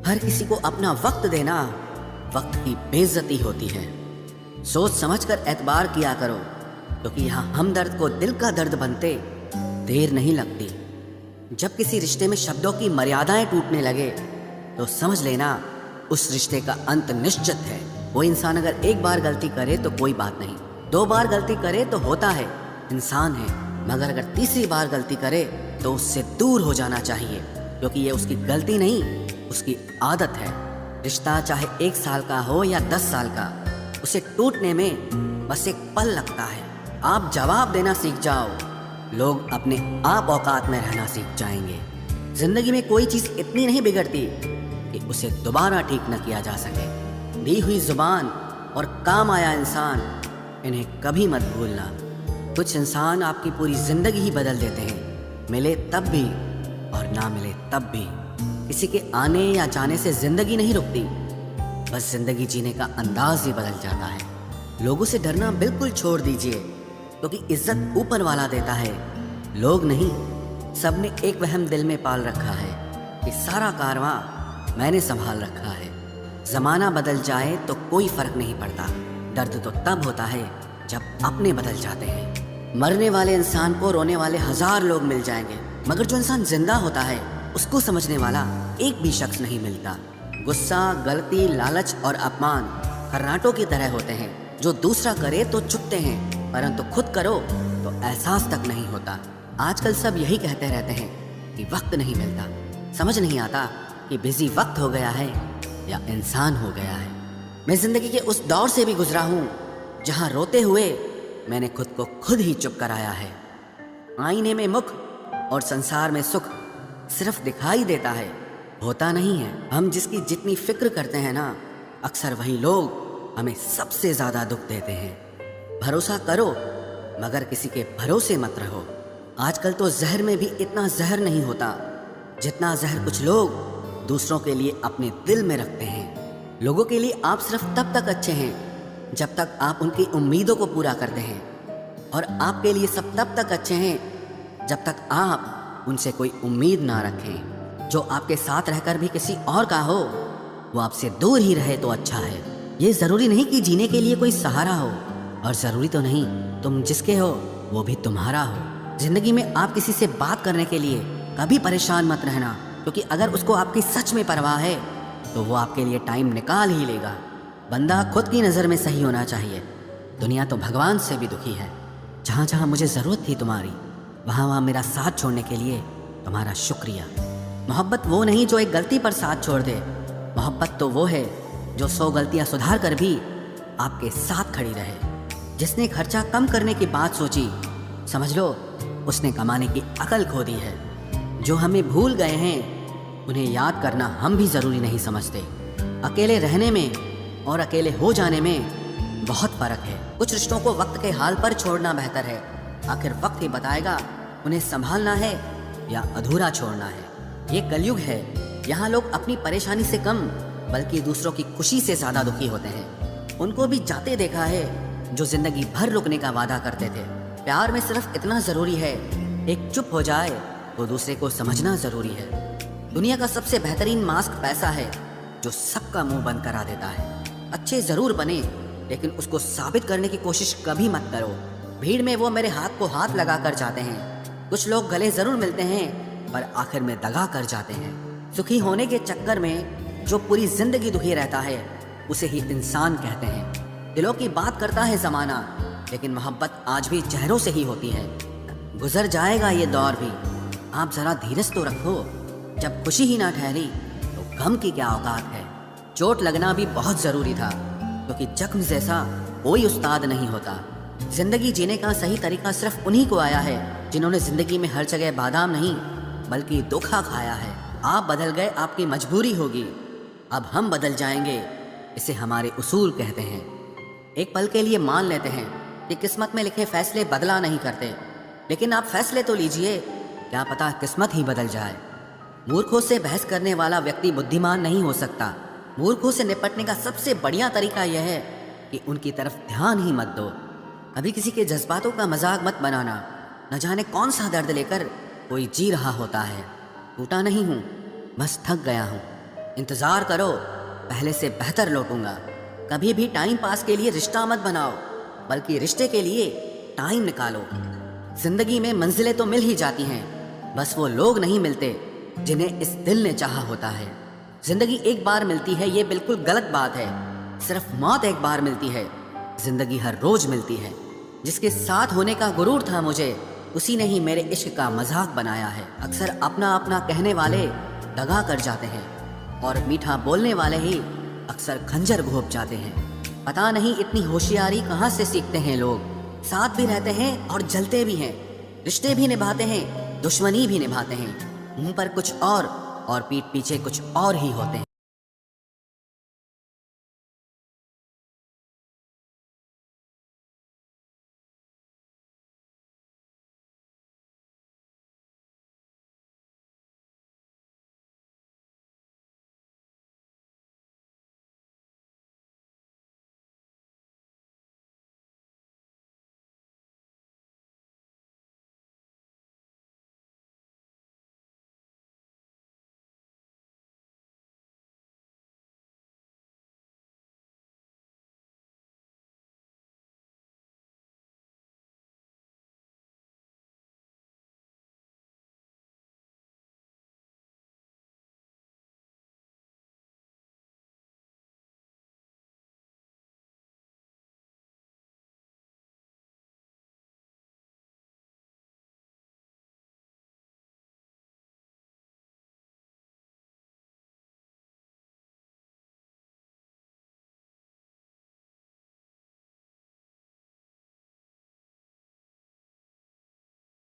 हर किसी को अपना वक्त देना वक्त की बेइज्जती होती है। सोच समझकर एतबार किया करो, क्योंकि यहाँ हमदर्द को दिल का दर्द बनते देर नहीं लगती। जब किसी रिश्ते में शब्दों की मर्यादाएं टूटने लगे तो समझ लेना उस रिश्ते का अंत निश्चित है। वो इंसान अगर एक बार गलती करे तो कोई बात नहीं, 2 बार गलती करे तो होता है, इंसान है। मगर अगर तीसरी बार गलती करे तो उससे दूर हो जाना चाहिए, क्योंकि ये उसकी गलती नहीं, उसकी आदत है। रिश्ता चाहे 1 साल का हो या 10 साल का, उसे टूटने में बस एक पल लगता है। आप जवाब देना सीख जाओ, लोग अपने आप औकात में रहना सीख जाएंगे। जिंदगी में कोई चीज़ इतनी नहीं बिगड़ती कि उसे दोबारा ठीक न किया जा सके। दी हुई जुबान और काम आया इंसान, इन्हें कभी मत भूलना। कुछ इंसान आपकी पूरी जिंदगी ही बदल देते हैं, मिले तब भी और ना मिले तब भी। किसी के आने या जाने से जिंदगी नहीं रुकती, बस जिंदगी जीने का अंदाज ही बदल जाता है। लोगों से डरना बिल्कुल छोड़ दीजिए, क्योंकि इज्जत ऊपर वाला देता है, लोग नहीं। सबने एक वहम दिल में पाल रखा है कि सारा कारवां मैंने संभाल रखा है। जमाना बदल जाए तो कोई फर्क नहीं पड़ता, दर्द तो तब होता है जब अपने बदल जाते हैं। मरने वाले इंसान को रोने वाले 1000 लोग मिल जाएंगे, मगर जो इंसान जिंदा होता है उसको समझने वाला एक भी शख्स नहीं मिलता। गुस्सा, गलती, लालच और अपमान खर्राटों की तरह होते हैं, जो दूसरा करे तो चुपते हैं, परंतु खुद करो तो एहसास तक नहीं होता। आजकल सब यही कहते रहते हैं कि वक्त नहीं मिलता। समझ नहीं आता कि बिजी वक्त हो गया है या इंसान हो गया है। मैं जिंदगी के उस दौर से भी गुजरा हूँ जहाँ रोते हुए मैंने खुद को खुद ही चुप कराया है। आईने में मुख और संसार में सुख सिर्फ दिखाई देता है, होता नहीं है। हम जिसकी जितनी फिक्र करते हैं ना, अक्सर वही लोग हमें सबसे ज्यादा दुख देते हैं। भरोसा करो मगर किसी के भरोसे मत रहो। आजकल तो जहर में भी इतना जहर नहीं होता जितना जहर कुछ लोग दूसरों के लिए अपने दिल में रखते हैं। लोगों के लिए आप सिर्फ तब तक अच्छे हैं जब तक आप उनकी उम्मीदों को पूरा करते हैं, और आपके लिए सब तब तक अच्छे हैं जब तक आप उनसे कोई उम्मीद ना रखें। जो आपके साथ रहकर भी किसी और का हो, वो आपसे दूर ही रहे तो अच्छा है। ये ज़रूरी नहीं कि जीने के लिए कोई सहारा हो, और ज़रूरी तो नहीं तुम जिसके हो वो भी तुम्हारा हो। जिंदगी में आप किसी से बात करने के लिए कभी परेशान मत रहना, क्योंकि अगर उसको आपकी सच में परवाह है तो वो आपके लिए टाइम निकाल ही लेगा। बंदा खुद की नज़र में सही होना चाहिए। दुनिया तो भगवान से भी दुखी है। जहाँ जहाँ मुझे ज़रूरत थी तुम्हारी, वहाँ वहाँ मेरा साथ छोड़ने के लिए तुम्हारा शुक्रिया। मोहब्बत वो नहीं जो एक गलती पर साथ छोड़ दे, मोहब्बत तो वो है जो 100 गलतियाँ सुधार कर भी आपके साथ खड़ी रहे। जिसने खर्चा कम करने की बात सोची, समझ लो उसने कमाने की अकल खो दी है। जो हमें भूल गए हैं उन्हें याद करना हम भी ज़रूरी नहीं समझते। अकेले रहने में और अकेले हो जाने में बहुत फ़र्क है। कुछ रिश्तों को वक्त के हाल पर छोड़ना बेहतर है। आखिर वक्त ही बताएगा उन्हें संभालना है या अधूरा छोड़ना है। ये कलयुग है, यहाँ लोग अपनी परेशानी से कम बल्कि दूसरों की खुशी से ज़्यादा दुखी होते हैं। उनको भी जाते देखा है जो जिंदगी भर रुकने का वादा करते थे। प्यार में सिर्फ इतना ज़रूरी है, एक चुप हो जाए तो दूसरे को समझना ज़रूरी है। दुनिया का सबसे बेहतरीन मास्क पैसा है, जो सबका मुंह बंद करा देता है। अच्छे ज़रूर बने, लेकिन उसको साबित करने की कोशिश कभी मत करो। भीड़ में वो मेरे हाथ को हाथ लगा कर जाते हैं। कुछ लोग गले ज़रूर मिलते हैं पर आखिर में दगा कर जाते हैं। सुखी होने के चक्कर में जो पूरी ज़िंदगी दुखी रहता है उसे ही इंसान कहते हैं। दिलों की बात करता है ज़माना, लेकिन मोहब्बत आज भी चेहरों से ही होती है। गुजर जाएगा ये दौर भी, आप ज़रा धीरज तो रखो। जब खुशी ही ना ठहरी तो गम की क्या औकात है। चोट लगना भी बहुत ज़रूरी था, क्योंकि जख्म जैसा कोई उस्ताद नहीं होता। जिंदगी जीने का सही तरीका सिर्फ उन्हीं को आया है जिन्होंने जिंदगी में हर जगह बादाम नहीं बल्कि धोखा खाया है। आप बदल गए, आपकी मजबूरी होगी, अब हम बदल जाएंगे, इसे हमारे उसूल कहते हैं। एक पल के लिए मान लेते हैं कि किस्मत में लिखे फैसले बदला नहीं करते, लेकिन आप फैसले तो लीजिए, क्या पता किस्मत ही बदल जाए। मूर्खों से बहस करने वाला व्यक्ति बुद्धिमान नहीं हो सकता। मूर्खों से निपटने का सबसे बढ़िया तरीका यह है कि उनकी तरफ ध्यान ही मत दो। कभी किसी के जज्बातों का मजाक मत बनाना। न जाने कौन सा दर्द लेकर कोई जी रहा होता है। टूटा नहीं हूँ, बस थक गया हूँ। इंतज़ार करो, पहले से बेहतर लौटूंगा। कभी भी टाइम पास के लिए रिश्ता मत बनाओ, बल्कि रिश्ते के लिए टाइम निकालो। जिंदगी में मंजिलें तो मिल ही जाती हैं, बस वो लोग नहीं मिलते जिन्हें इस दिल ने चाहा होता है। जिंदगी एक बार मिलती है, ये बिल्कुल गलत बात है। सिर्फ मौत एक बार मिलती है, जिंदगी हर रोज मिलती है। जिसके साथ होने का गुरूर था मुझे, उसी ने ही मेरे इश्क का मजाक बनाया है। अक्सर अपना अपना कहने वाले दगा कर जाते हैं, और मीठा बोलने वाले ही अक्सर खंजर घोंप जाते हैं। पता नहीं इतनी होशियारी कहाँ से सीखते हैं लोग। साथ भी रहते हैं और जलते भी हैं, रिश्ते भी निभाते हैं, दुश्मनी भी निभाते हैं। मुंह पर कुछ और पीठ पीछे कुछ और ही होते हैं।